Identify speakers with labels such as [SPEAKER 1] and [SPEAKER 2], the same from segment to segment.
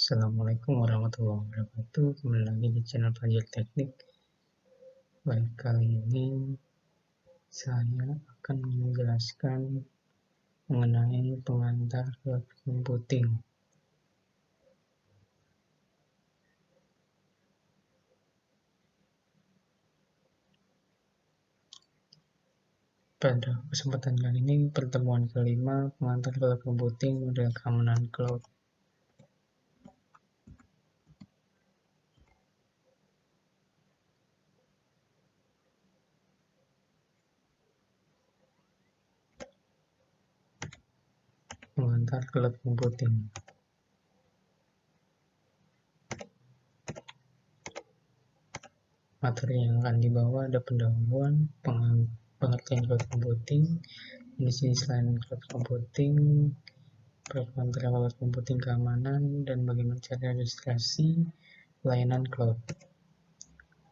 [SPEAKER 1] Assalamualaikum warahmatullahi wabarakatuh. Kembali lagi di channel Pelajar Teknik. Baik, kali ini saya akan menjelaskan mengenai pengantar cloud computing. Pada kesempatan kali ini, pertemuan kelima pengantar cloud computing model keamanan cloud. Pengantar cloud computing. Materi yang akan dibawa ada pendahuluan, pengertian cloud computing, jenis lain cloud computing, pengantar cloud computing keamanan, dan bagaimana cara registrasi layanan cloud.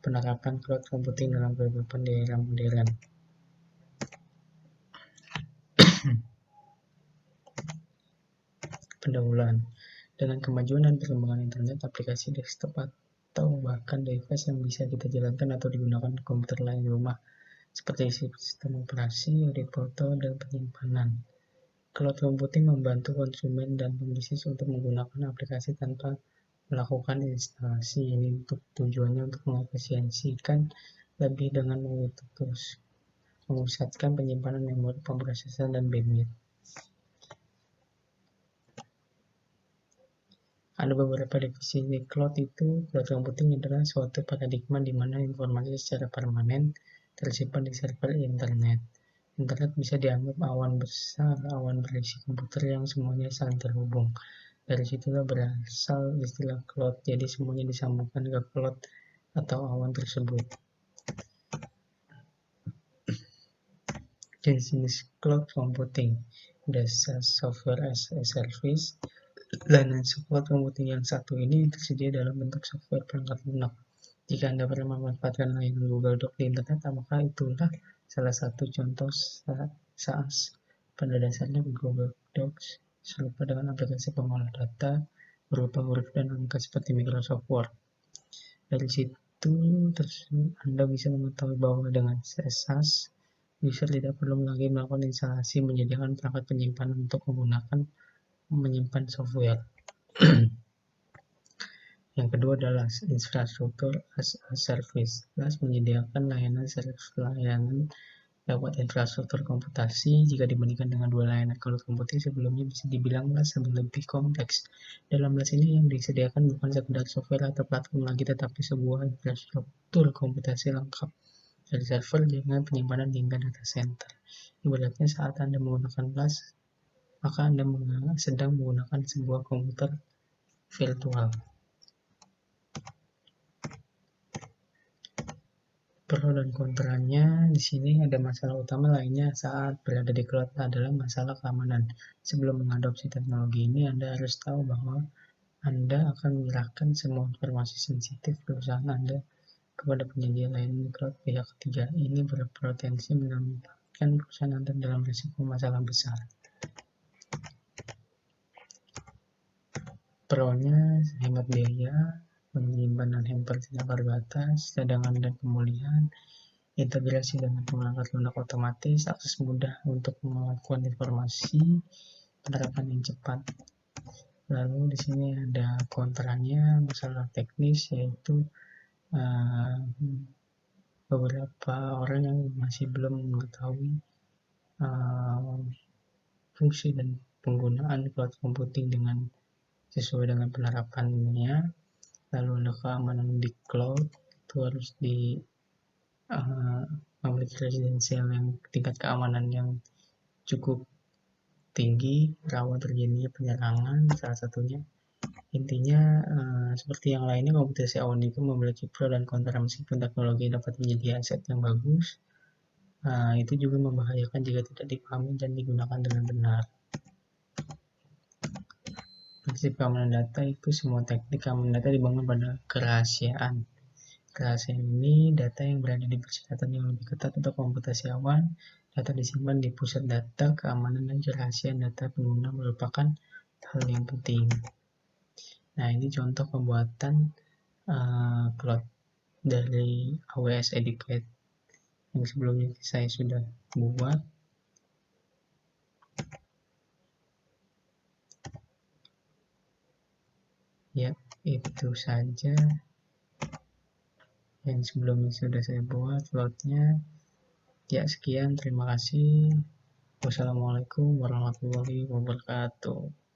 [SPEAKER 1] Penerapan cloud computing dalam kehidupan di era modern. Pendahuluan. Dengan kemajuan dan perkembangan internet, aplikasi desktop atau bahkan device yang bisa kita jalankan atau digunakan di komputer lain di rumah, seperti sistem operasi, edit foto, dan penyimpanan. Cloud computing membantu konsumen dan pembisnis untuk menggunakan aplikasi tanpa melakukan instalasi. Ini untuk tujuannya untuk mengefisiensikan lebih dengan memusatkan penyimpanan memori, pemrosesan, dan bandwidth. Ada beberapa definisi cloud itu. Cloud computing adalah suatu paradigma di mana informasi secara permanen tersimpan di server internet. Internet bisa dianggap awan besar, awan berisi komputer yang semuanya saling terhubung. Dari situlah berasal istilah cloud, jadi semuanya disambungkan ke cloud atau awan tersebut. Jenis cloud computing, dasar software as a service. Layanan cloud computing yang satu ini tersedia dalam bentuk software perangkat lunak. Jika Anda pernah memanfaatkan layanan Google Docs di internet, maka itulah salah satu contoh SaaS. Pada dasarnya Google Docs serupa dengan aplikasi pengolah data berupa huruf dan angka seperti Microsoft Word. Dari situ Anda bisa mengetahui bahwa dengan SaaS, user tidak perlu lagi melakukan instalasi, menyediakan perangkat penyimpanan untuk menyimpan software. Yang kedua adalah infrastruktur as a service. SaaS menyediakan layanan lewat infrastruktur komputasi. Jika dibandingkan dengan dua layanan cloud computing sebelumnya, bisa dibilang lebih kompleks. Dalam kelas ini yang disediakan bukan sekedar software atau platform lagi, tetapi sebuah infrastruktur komputasi lengkap dari server dengan penyimpanan hingga data center. Ibaratnya saat Anda menggunakan kelas, maka Anda sedang menggunakan sebuah komputer virtual. Pro dan kontranya di sini ada masalah utama lainnya saat berada di cloud adalah masalah keamanan. Sebelum mengadopsi teknologi ini, Anda harus tahu bahwa Anda akan menyerahkan semua informasi sensitif perusahaan Anda kepada penyedia layanan cloud pihak ketiga. Ini berpotensi menempatkan perusahaan Anda dalam risiko masalah besar. Pro-nya hemat biaya, penyimpanan hamper tidak terbatas, cadangan dan pemulihan, integrasi dengan perangkat lunak otomatis, akses mudah untuk melakukan informasi, penerapan yang cepat. Lalu di sini ada kontranya, masalah teknis, yaitu beberapa orang yang masih belum mengetahui fungsi dan penggunaan cloud computing dengan sesuai dengan penerapannya. Lalu ada keamanan di cloud, itu harus memiliki residensial yang tingkat keamanan yang cukup tinggi, rawan terjadinya penyerangan salah satunya. Intinya seperti yang lainnya, komputasi awan itu memiliki pro dan kontra. Meskipun teknologi dapat menjadi aset yang bagus, itu juga membahayakan jika tidak dipahami dan digunakan dengan benar. Prinsip keamanan data itu semua teknik keamanan data dibangun pada kerahasiaan. Kerahasiaan ini data yang berada di persyaratan yang lebih ketat untuk komputasi awan. Data disimpan di pusat data. Keamanan dan kerahasiaan data pengguna merupakan hal yang penting. Nah, ini contoh pembuatan plot dari AWS Educate yang sebelumnya saya sudah buat. Ya, itu saja yang sebelumnya sudah saya buat plotnya. Ya, sekian, terima kasih. Wassalamualaikum warahmatullahi wabarakatuh.